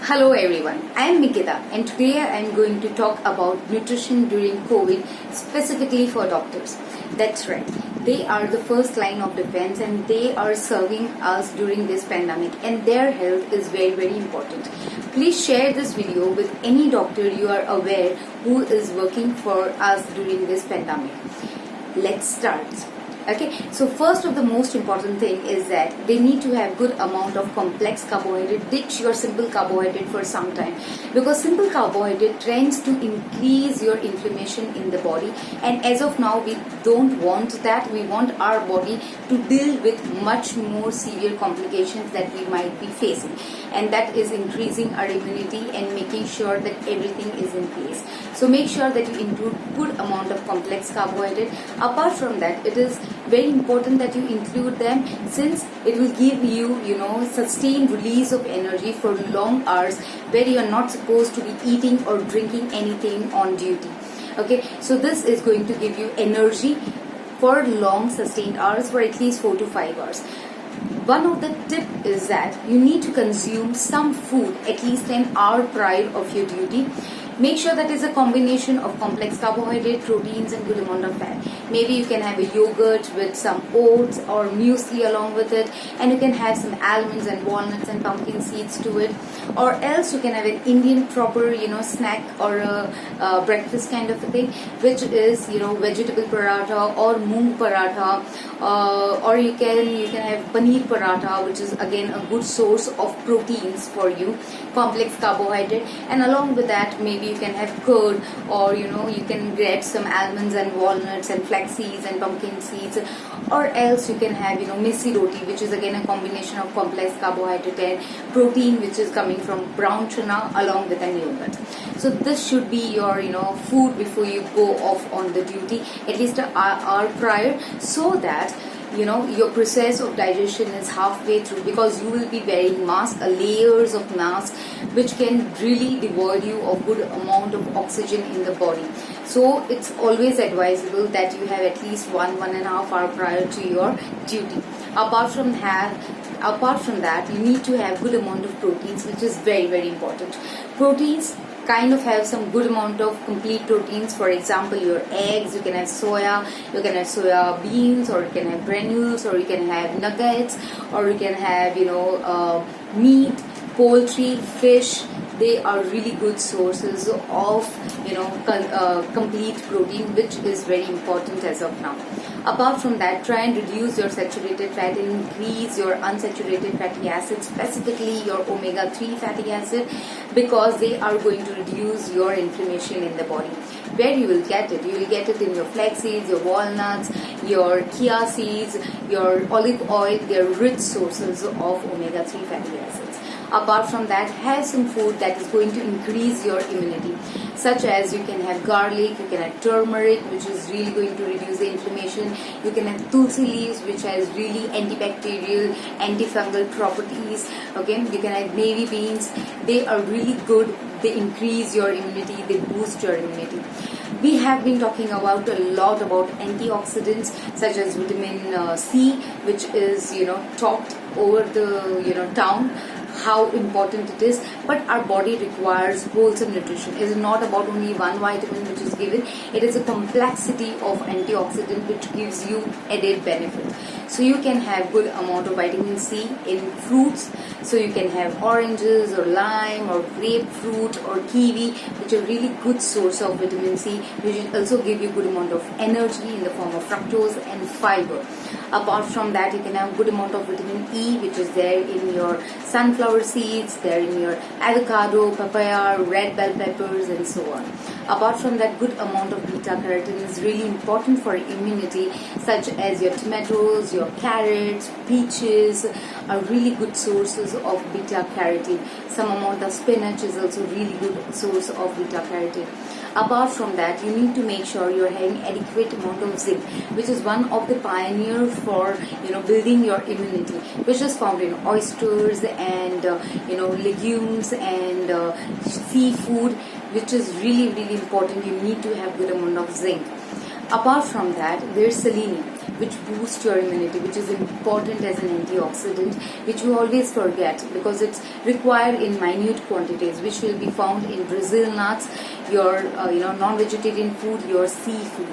Hello everyone, I am Mikita and today I am going to talk about nutrition during COVID specifically for doctors. That's right, they are the first line of defense and they are serving us during this pandemic and their health is very important. Please share this video with any doctor you are aware who is working for us during this pandemic. Let's start. Okay, so first of the most important thing is that they need to have good amount of complex carbohydrate. Ditch your simple carbohydrate for some time because simple carbohydrate tends to increase your inflammation in the body, and as of now we don't want that. We want our body to deal with much more severe complications that we might be facing, and that is increasing our immunity and making sure that everything is in place. So make sure that you include good amount of complex carbohydrate. Apart from that, it is very important that you include them since it will give you, sustained release of energy for long hours where you are not supposed to be eating or drinking anything on duty. Okay, so this is going to give you energy for long sustained hours for at least 4 to 5 hours. One of the tip is that you need to consume some food at least an hour prior of your duty. Make sure that is a combination of complex carbohydrate, proteins and good amount of fat. Maybe you can have a yogurt with some oats or muesli along with it, and you can have some almonds and walnuts and pumpkin seeds to it, or else you can have an Indian proper snack or a breakfast kind of a thing, which is vegetable paratha or moong paratha, or you can have paneer paratha, which is again a good source of proteins for you, complex carbohydrate, and along with that maybe you can have curd, or you can get some almonds and walnuts and flax seeds and pumpkin seeds, or else you can have misi roti, which is again a combination of complex carbohydrate and protein, which is coming from brown chana along with an yogurt. So this should be your food before you go off on the duty, at least an hour prior, so that your process of digestion is halfway through, because you will be wearing mask, layers of mask, which can really devoid you of good amount of oxygen in the body. So it's always advisable that you have at least 1.5 hour prior to your duty. Apart from that, you need to have good amount of proteins, which is very important. Proteins kind of have some good amount of complete proteins. For example, your eggs, you can have soya, you can have soya beans, or you can have granules, or you can have nuggets, or you can have meat, poultry, fish. They are really good sources of complete protein, which is very important as of now. Apart from that, try and reduce your saturated fat and increase your unsaturated fatty acids, specifically your omega-3 fatty acid, because they are going to reduce your inflammation in the body. Where you will get it? You will get it in your flax seeds, your walnuts, your chia seeds, your olive oil. They are rich sources of omega-3 fatty acids. Apart from that, have some food that is going to increase your immunity, such as you can have garlic, you can have turmeric, which is really going to reduce the inflammation. You can have tulsi leaves, which has really antibacterial, antifungal properties. Okay, you can have navy beans. They are really good. They increase your immunity. They boost your immunity. We have been talking a lot about antioxidants such as vitamin C, which is talked over the town, how important it is, but our body requires wholesome nutrition. It is not about only one vitamin which is given. It is a complexity of antioxidant which gives you added benefit. So you can have good amount of vitamin C in fruits. So you can have oranges or lime or grapefruit or kiwi, which are really good source of vitamin C, which will also give you good amount of energy in the form of fructose and fiber. Apart from that, you can have good amount of vitamin E, which is there in your sunflower seeds, there in your avocado, papaya, red bell peppers, and so on. Apart from that, good amount of beta carotene is really important for immunity, such as your tomatoes, your carrots, peaches are really good sources of beta carotene. Some amount of spinach is also really good source of beta carotene. Apart from that, you need to make sure you're having adequate amount of zinc, which is one of the pioneer for building your immunity, which is found in oysters and legumes and seafood, which is really important. You need to have good amount of zinc. Apart from that, there's selenium, which boosts your immunity, which is important as an antioxidant, which you always forget because it's required in minute quantities, which will be found in Brazil nuts, your non-vegetarian food, your seafood.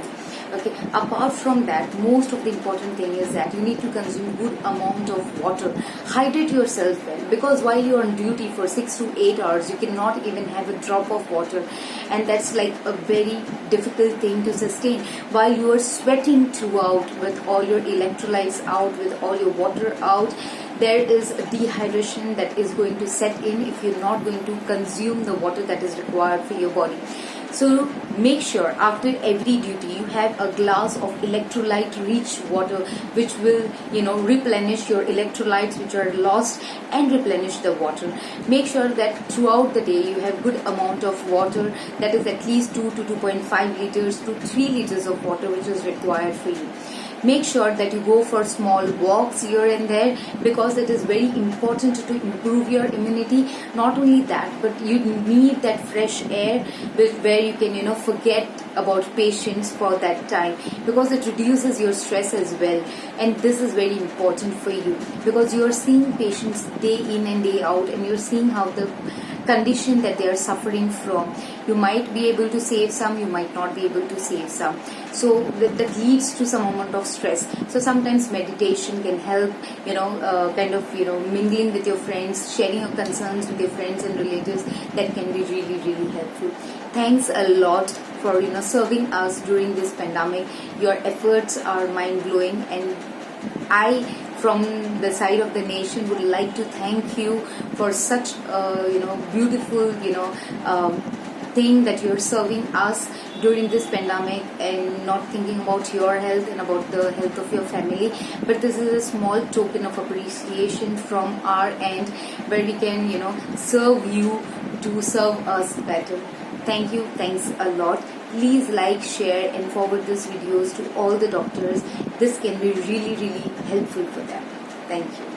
Okay, apart from that, most of the important thing is that you need to consume good amount of water. Hydrate yourself well, because while you're on duty for 6 to 8 hours, you cannot even have a drop of water, and that's like a very difficult thing to sustain. While you are sweating throughout with all your electrolytes out, with all your water out, there is a dehydration that is going to set in if you're not going to consume the water that is required for your body. So make sure after every duty you have a glass of electrolyte rich water, which will replenish your electrolytes which are lost and replenish the water. Make sure that throughout the day you have good amount of water, that is at least 2 to 2.5 liters to 3 liters of water, which is required for you. Make sure that you go for small walks here and there, because it is very important to improve your immunity. Not only that, but you need that fresh air where you can forget about patients for that time, because it reduces your stress as well. And this is very important for you, because you are seeing patients day in and day out, and you're seeing how the condition that they are suffering from. You might be able to save some, you might not be able to save some. So that leads to some amount of stress. So sometimes meditation can help, mingling with your friends, sharing your concerns with your friends and relatives. That can be really, really helpful. Thanks a lot for serving us during this pandemic. Your efforts are mind-blowing, and I, from the side of the nation, would like to thank you for such beautiful thing that you're serving us during this pandemic, and not thinking about your health and about the health of your family. But this is a small token of appreciation from our end, where we can serve you to serve us better. Thank you. Thanks a lot. Please like, share and forward these videos to all the doctors. This can be really, really helpful for them. Thank you.